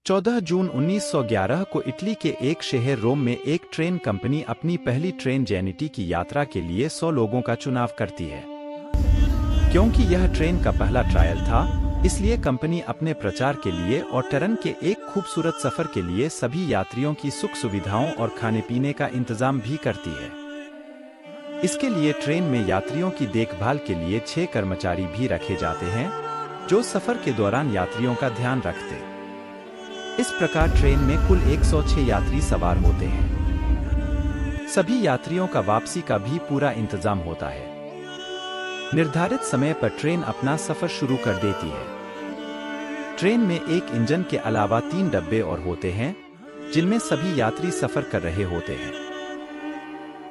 14 जून 1911 को इटली के एक शहर रोम में एक ट्रेन कंपनी अपनी पहली ट्रेन जेनिटी की यात्रा के लिए 100 लोगों का चुनाव करती है। क्योंकि यह ट्रेन का पहला ट्रायल था, इसलिए कंपनी अपने प्रचार के लिए और टरन के एक खूबसूरत सफर के लिए सभी यात्रियों की सुख सुविधाओं और खाने पीने का इंतजाम भी करती है। इसके लिए ट्रेन में यात्रियों की देखभाल के लिए 6 कर्मचारी भी रखे जाते हैं, जो सफर के दौरान यात्रियों का ध्यान रखते। इस प्रकार ट्रेन में कुल 106 यात्री सवार होते हैं। सभी यात्रियों का वापसी का भी पूरा इंतजाम होता है। निर्धारित समय पर ट्रेन अपना सफर शुरू कर देती है। ट्रेन में एक इंजन के अलावा 3 डब्बे और होते हैं, जिनमें सभी यात्री सफर कर रहे होते हैं।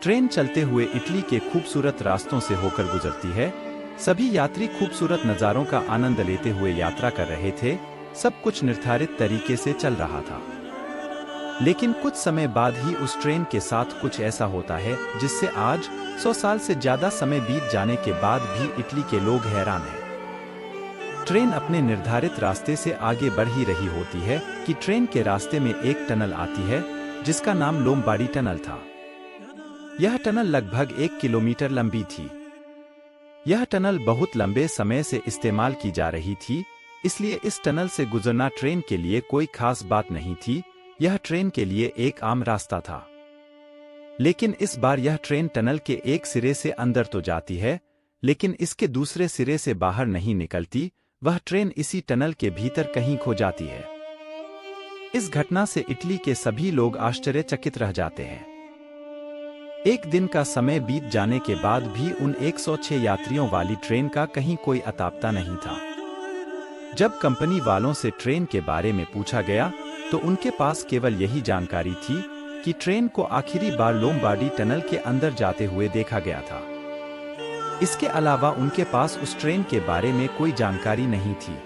ट्रेन चलते हुए इटली के खूबसूरत रास्तों से होकर गुजरती है। सभी यात्री खूबसूरत नज़ारों का आनंद लेते हुए यात्रा कर रहे थे। सब कुछ निर्धारित तरीके से चल रहा था। लेकिन कुछ समय बाद ही उस ट्रेन के साथ कुछ ऐसा होता है जिससे आज 100 साल से ज्यादा समय बीत जाने के बाद भी इटली के लोग हैरान हैं। ट्रेन अपने निर्धारित रास्ते से आगे बढ़ ही रही होती है कि ट्रेन के रास्ते में एक टनल आती है, जिसका नाम लोम्बार्डी टनल था। यह टनल लगभग 1 किलोमीटर लंबी थी। यह टनल बहुत लंबे समय से इस्तेमाल की जा रही थी, इसलिए इस टनल से गुजरना ट्रेन के लिए कोई खास बात नहीं थी। यह ट्रेन के लिए एक आम रास्ता था। लेकिन इस बार यह ट्रेन टनल के एक सिरे से अंदर तो जाती है, लेकिन इसके दूसरे सिरे से बाहर नहीं निकलती। वह ट्रेन इसी टनल के भीतर कहीं खो जाती है। इस घटना से इटली के सभी लोग आश्चर्यचकित रह जाते हैं। एक दिन का समय बीत जाने के बाद भी उन 106 यात्रियों वाली ट्रेन का कहीं कोई अता पता नहीं था। जब कंपनी वालों से ट्रेन के बारे में पूछा गया, तो उनके पास केवल यही जानकारी थी कि ट्रेन को आखिरी बार लोम्बार्डी टनल के अंदर जाते हुए देखा गया था। इसके अलावा उनके पास उस ट्रेन के बारे में कोई जानकारी नहीं थी।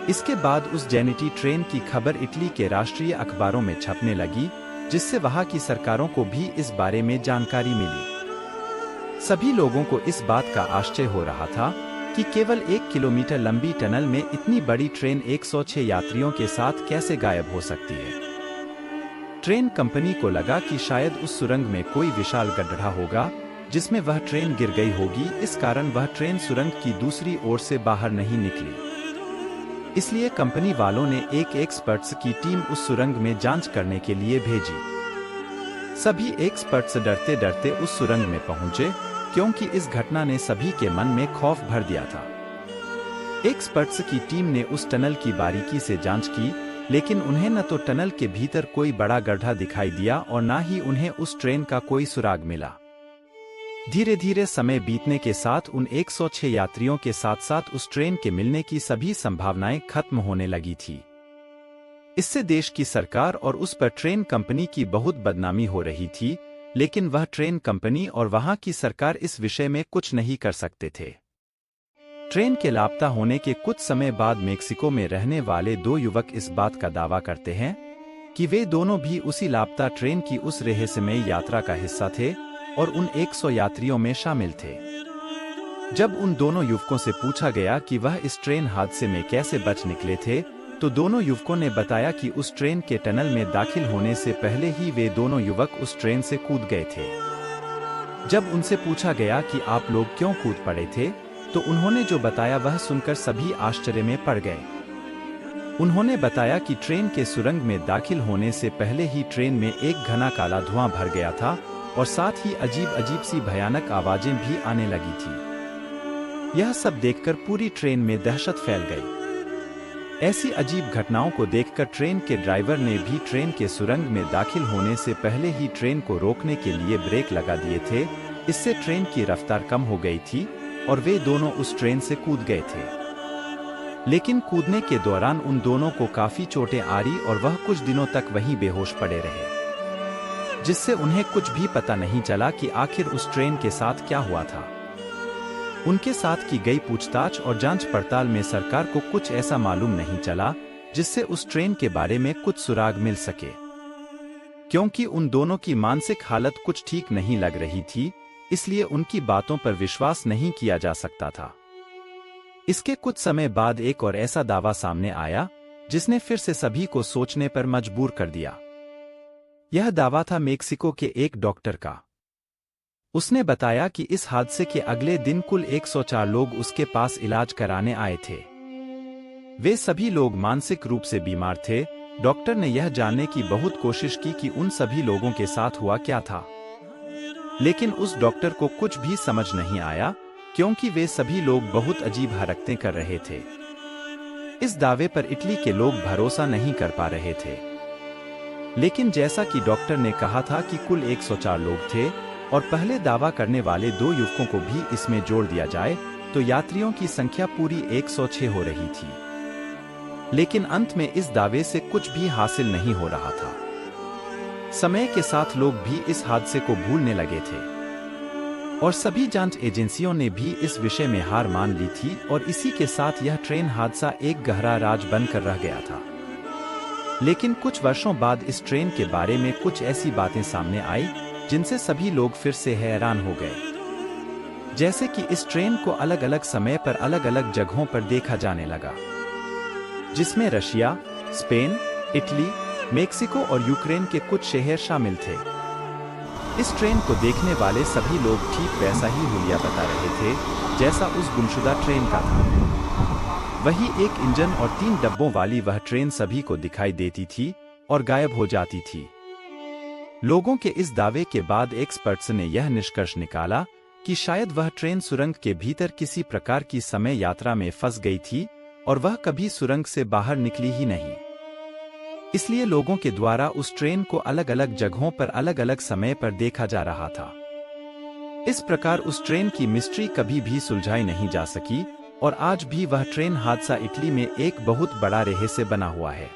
इसके बाद उस जेनिटी ट्रेन की खबर इटली के राष्ट्रीय अखबारों में छपने लगी, जिससे वहां की सरकारों को भी इस बारे में जानकारी मिली। सभी लोगों को इस बात का आश्चर्य हो रहा था कि केवल 1 किलोमीटर लंबी टनल में इतनी बड़ी ट्रेन 106 यात्रियों के साथ कैसे गायब हो सकती है। ट्रेन कंपनी को लगा कि शायद उस सुरंग में कोई विशाल गड्ढा होगा, जिसमें वह ट्रेन गिर गई होगी। इस कारण वह ट्रेन सुरंग की दूसरी ओर से बाहर नहीं निकली। इसलिए कंपनी वालों ने एक एक्सपर्ट्स की टीम उस सुरंग में जांच करने के लिए भेजी। सभी एक्सपर्ट्स डरते डरते उस सुरंग में पहुंचे, क्योंकि इस घटना ने सभी के मन में खौफ भर दिया था। एक्सपर्ट्स की टीम ने उस टनल की बारीकी से जांच की, लेकिन उन्हें न तो टनल के भीतर कोई बड़ा गड्ढा दिखाई दिया और न ही उन्हें उस ट्रेन का कोई सुराग मिला। धीरे धीरे समय बीतने के साथ उन 106 यात्रियों के साथ साथ उस ट्रेन के मिलने की सभी संभावनाएं खत्म होने लगी थी। इससे देश की सरकार और उस पर ट्रेन कंपनी की बहुत बदनामी हो रही थी, लेकिन वह ट्रेन कंपनी और वहां की सरकार इस विषय में कुछ नहीं कर सकते थे। ट्रेन के लापता होने के कुछ समय बाद मेक्सिको में रहने वाले 2 युवक इस बात का दावा करते हैं कि वे दोनों भी उसी लापता ट्रेन की उस रहस्यमय यात्रा का हिस्सा थे और उन 100 यात्रियों में शामिल थे। जब उन दोनों युवकों से पूछा गया कि वह इस ट्रेन हादसे में कैसे बच निकले थे, तो दोनों युवकों ने बताया कि उस ट्रेन के टनल में दाखिल होने से पहले ही वे दोनों युवक उस ट्रेन से कूद गए थे। जब उनसे पूछा गया कि आप लोग क्यों कूद पड़े थे, तो उन्होंने जो बताया वह सुनकर सभी आश्चर्य में पड़ गए। उन्होंने बताया कि ट्रेन के सुरंग में दाखिल होने से पहले ही ट्रेन में एक घना काला धुआं भर गया था और साथ ही अजीब अजीब सी भयानक आवाजें भी आने लगी थी। यह सब देखकर पूरी ट्रेन में दहशत फैल गई। ऐसी अजीब घटनाओं को देखकर ट्रेन के ड्राइवर ने भी ट्रेन के सुरंग में दाखिल होने से पहले ही ट्रेन को रोकने के लिए ब्रेक लगा दिए थे। इससे ट्रेन की रफ्तार कम हो गई थी और वे दोनों उस ट्रेन से कूद गए थे। लेकिन कूदने के दौरान उन दोनों को काफी चोटें आ रही और वह कुछ दिनों तक वहीं बेहोश पड़े रहे, जिससे उन्हें कुछ भी पता नहीं चला कि आखिर उस ट्रेन के साथ क्या हुआ था। उनके साथ की गई पूछताछ और जांच पड़ताल में सरकार को कुछ ऐसा मालूम नहीं चला जिससे उस ट्रेन के बारे में कुछ सुराग मिल सके, क्योंकि उन दोनों की मानसिक हालत कुछ ठीक नहीं लग रही थी, इसलिए उनकी बातों पर विश्वास नहीं किया जा सकता था। इसके कुछ समय बाद एक और ऐसा दावा सामने आया जिसने फिर से सभी को सोचने पर मजबूर कर दिया। यह दावा था मेक्सिको के एक डॉक्टर का। उसने बताया कि इस हादसे के अगले दिन कुल 104 लोग उसके पास इलाज कराने आए थे। वे सभी लोग मानसिक रूप से बीमार थे। डॉक्टर ने यह जानने की बहुत कोशिश की कि उन सभी लोगों के साथ हुआ क्या था, लेकिन उस डॉक्टर को कुछ भी समझ नहीं आया, क्योंकि वे सभी लोग बहुत अजीब हरकतें कर रहे थे। इस दावे पर इटली के लोग भरोसा नहीं कर पा रहे थे। लेकिन जैसा कि डॉक्टर ने कहा था कि कुल 104 लोग थे और पहले दावा करने वाले 2 युवकों को भी इसमें जोड़ दिया जाए तो यात्रियों की संख्या पूरी 106 हो रही थी। लेकिन अंत में इस दावे से कुछ भी हासिल नहीं हो रहा था। समय के साथ लोग भी इस हादसे को भूलने लगे थे और सभी जांच एजेंसियों ने भी इस विषय में हार मान ली थी और इसी के साथ यह ट्रेन हादसा एक गहरा राज बनकर रह गया था। लेकिन कुछ वर्षों बाद इस ट्रेन के बारे में कुछ ऐसी बातें सामने आई जिनसे सभी लोग फिर से हैरान हो गए। जैसे कि इस ट्रेन को अलग अलग समय पर अलग अलग जगहों पर देखा जाने लगा, जिसमें रशिया, स्पेन, इटली, मेक्सिको और यूक्रेन के कुछ शहर शामिल थे। इस ट्रेन को देखने वाले सभी लोग ठीक वैसा ही हुलिया बता रहे थे जैसा उस गुमशुदा ट्रेन का था। वही एक इंजन और 3 डब्बों वाली वह ट्रेन सभी को दिखाई देती थी और गायब हो जाती थी। लोगों के इस दावे के बाद एक्सपर्ट्स ने यह निष्कर्ष निकाला कि शायद वह ट्रेन सुरंग के भीतर किसी प्रकार की समय यात्रा में फंस गई थी और वह कभी सुरंग से बाहर निकली ही नहीं। इसलिए लोगों के द्वारा उस ट्रेन को अलग अलग जगहों पर अलग अलग समय पर देखा जा रहा था। इस प्रकार उस ट्रेन की मिस्ट्री कभी भी सुलझाई नहीं जा सकी और आज भी वह ट्रेन हादसा इटली में एक बहुत बड़ा रहस्य बना हुआ है।